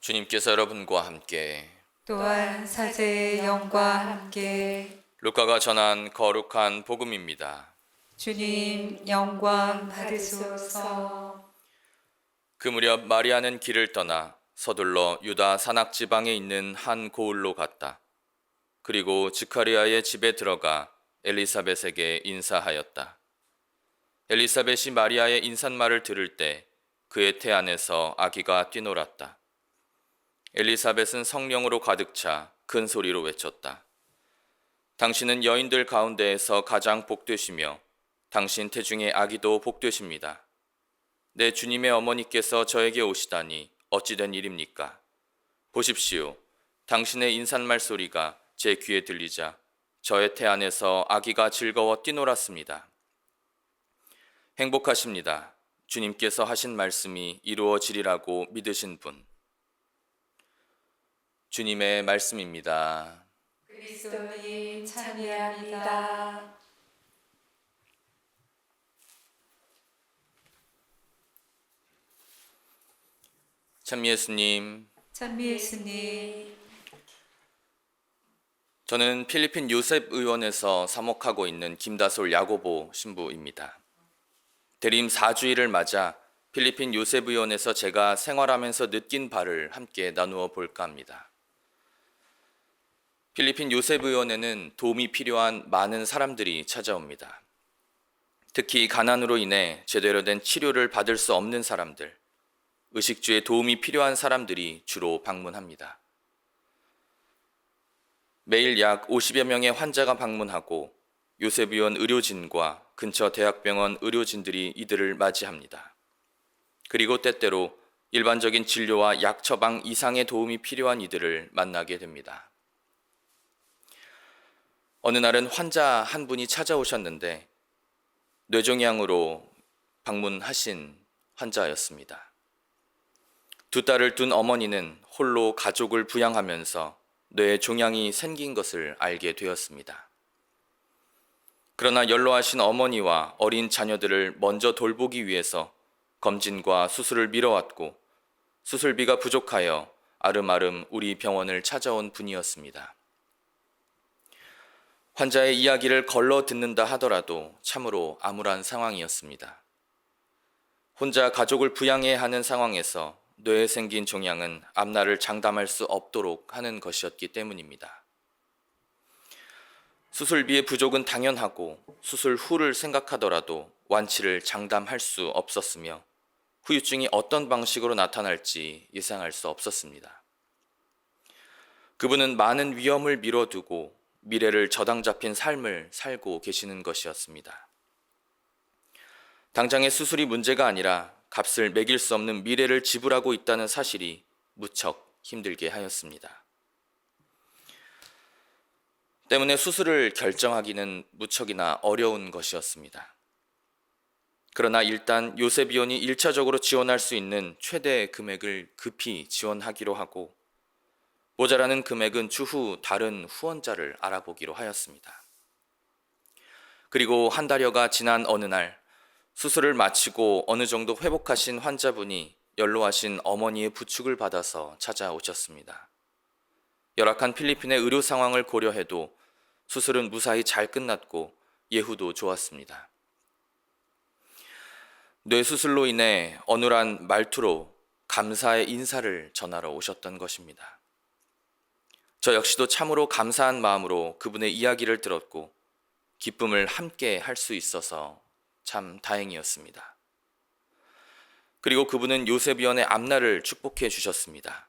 주님께서 여러분과 함께 또한 사제의 영과 함께 루카가 전한 거룩한 복음입니다. 주님 영광 받으소서. 그 무렵 마리아는 길을 떠나 서둘러 유다 산악 지방에 있는 한 고을로 갔다. 그리고 지카리아의 집에 들어가 엘리사벳에게 인사하였다. 엘리사벳이 마리아의 인사말을 들을 때 그의 태 안에서 아기가 뛰놀았다. 엘리사벳은 성령으로 가득 차 큰 소리로 외쳤다. 당신은 여인들 가운데에서 가장 복되시며 당신 태중의 아기도 복되십니다. 내 주님의 어머니께서 저에게 오시다니 어찌된 일입니까? 보십시오. 당신의 인사말 소리가 제 귀에 들리자 저의 태 안에서 아기가 즐거워 뛰놀았습니다. 행복하십니다. 주님께서 하신 말씀이 이루어지리라고 믿으신 분. 주님의 말씀입니다. 그리스도님 찬미합니다. 찬미 예수님, 찬미 예수님. 저는 필리핀 요셉 의원에서 사목하고 있는 김다솔 야고보 신부입니다. 대림 4주일을 맞아 필리핀 요셉 의원에서 제가 생활하면서 느낀 바를 함께 나누어 볼까 합니다. 필리핀 요셉 의원에는 도움이 필요한 많은 사람들이 찾아옵니다. 특히 가난으로 인해 제대로 된 치료를 받을 수 없는 사람들, 의식주에 도움이 필요한 사람들이 주로 방문합니다. 매일 약 50여 명의 환자가 방문하고 요셉 의원 의료진과 근처 대학병원 의료진들이 이들을 맞이합니다. 그리고 때때로 일반적인 진료와 약 처방 이상의 도움이 필요한 이들을 만나게 됩니다. 어느 날은 환자 한 분이 찾아오셨는데 뇌종양으로 방문하신 환자였습니다. 두 딸을 둔 어머니는 홀로 가족을 부양하면서 뇌에 종양이 생긴 것을 알게 되었습니다. 그러나 연로하신 어머니와 어린 자녀들을 먼저 돌보기 위해서 검진과 수술을 미뤄왔고 수술비가 부족하여 아름아름 우리 병원을 찾아온 분이었습니다. 환자의 이야기를 걸러 듣는다 하더라도 참으로 암울한 상황이었습니다. 혼자 가족을 부양해야 하는 상황에서 뇌에 생긴 종양은 앞날을 장담할 수 없도록 하는 것이었기 때문입니다. 수술비의 부족은 당연하고 수술 후를 생각하더라도 완치를 장담할 수 없었으며 후유증이 어떤 방식으로 나타날지 예상할 수 없었습니다. 그분은 많은 위험을 미뤄두고 미래를 저당 잡힌 삶을 살고 계시는 것이었습니다. 당장의 수술이 문제가 아니라 값을 매길 수 없는 미래를 지불하고 있다는 사실이 무척 힘들게 하였습니다. 때문에 수술을 결정하기는 무척이나 어려운 것이었습니다. 그러나 일단 요셉 의원이 1차적으로 지원할 수 있는 최대 금액을 급히 지원하기로 하고 모자라는 금액은 추후 다른 후원자를 알아보기로 하였습니다. 그리고 한 달여가 지난 어느 날 수술을 마치고 어느 정도 회복하신 환자분이 연로하신 어머니의 부축을 받아서 찾아오셨습니다. 열악한 필리핀의 의료 상황을 고려해도 수술은 무사히 잘 끝났고 예후도 좋았습니다. 뇌수술로 인해 어눌한 말투로 감사의 인사를 전하러 오셨던 것입니다. 저 역시도 참으로 감사한 마음으로 그분의 이야기를 들었고 기쁨을 함께 할 수 있어서 참 다행이었습니다. 그리고 그분은 요셉 의원의 앞날을 축복해 주셨습니다.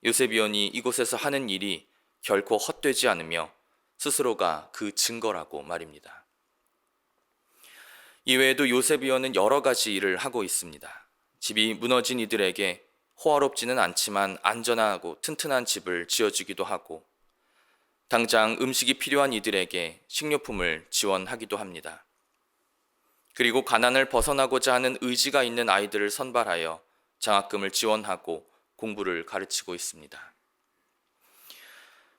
요셉 의원이 이곳에서 하는 일이 결코 헛되지 않으며 스스로가 그 증거라고 말입니다. 이외에도 요셉 의원은 여러 가지 일을 하고 있습니다. 집이 무너진 이들에게 호화롭지는 않지만 안전하고 튼튼한 집을 지어주기도 하고 당장 음식이 필요한 이들에게 식료품을 지원하기도 합니다. 그리고 가난을 벗어나고자 하는 의지가 있는 아이들을 선발하여 장학금을 지원하고 공부를 가르치고 있습니다.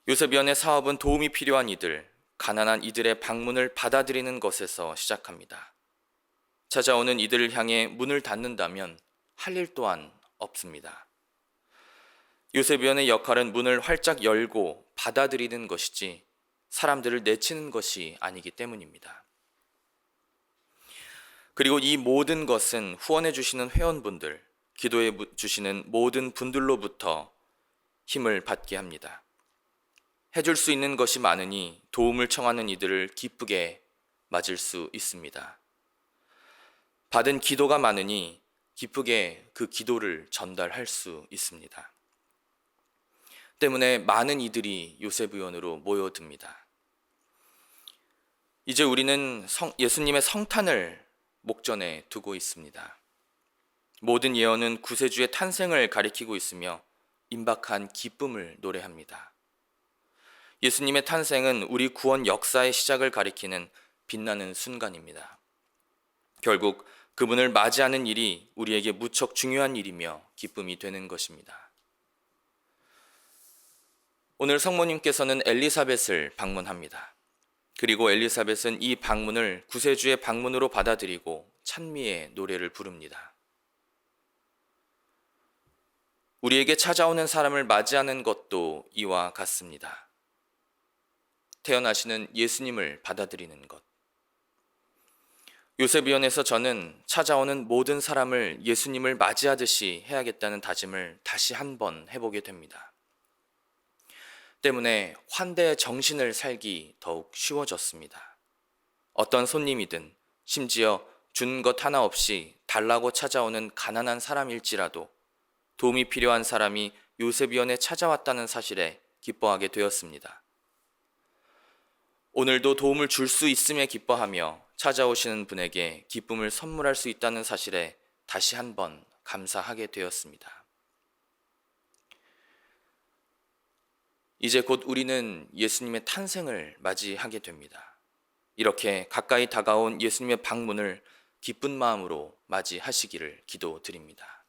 요셉 의원의 사업은 도움이 필요한 이들, 가난한 이들의 방문을 받아들이는 것에서 시작합니다. 찾아오는 이들을 향해 문을 닫는다면 할 일 또한 없습니다. 요셉위원의 역할은 문을 활짝 열고 받아들이는 것이지 사람들을 내치는 것이 아니기 때문입니다. 그리고 이 모든 것은 후원해 주시는 회원분들, 기도해 주시는 모든 분들로부터 힘을 받게 합니다. 해줄 수 있는 것이 많으니 도움을 청하는 이들을 기쁘게 맞을 수 있습니다. 받은 기도가 많으니 기쁘게 그 기도를 전달할 수 있습니다. 때문에 많은 이들이 요셉의원으로 모여듭니다. 이제 우리는 예수님의 성탄을 목전에 두고 있습니다. 모든 예언은 구세주의 탄생을 가리키고 있으며 임박한 기쁨을 노래합니다. 예수님의 탄생은 우리 구원 역사의 시작을 가리키는 빛나는 순간입니다. 결국 그분을 맞이하는 일이 우리에게 무척 중요한 일이며 기쁨이 되는 것입니다. 오늘 성모님께서는 엘리사벳을 방문합니다. 그리고 엘리사벳은 이 방문을 구세주의 방문으로 받아들이고 찬미의 노래를 부릅니다. 우리에게 찾아오는 사람을 맞이하는 것도 이와 같습니다. 태어나시는 예수님을 받아들이는 것. 요셉위원에서 저는 찾아오는 모든 사람을 예수님을 맞이하듯이 해야겠다는 다짐을 다시 한번 해보게 됩니다. 때문에 환대의 정신을 살기 더욱 쉬워졌습니다. 어떤 손님이든 심지어 준 것 하나 없이 달라고 찾아오는 가난한 사람일지라도 도움이 필요한 사람이 요셉위원에 찾아왔다는 사실에 기뻐하게 되었습니다. 오늘도 도움을 줄 수 있음에 기뻐하며 찾아오시는 분에게 기쁨을 선물할 수 있다는 사실에 다시 한번 감사하게 되었습니다. 이제 곧 우리는 예수님의 탄생을 맞이하게 됩니다. 이렇게 가까이 다가온 예수님의 방문을 기쁜 마음으로 맞이하시기를 기도드립니다.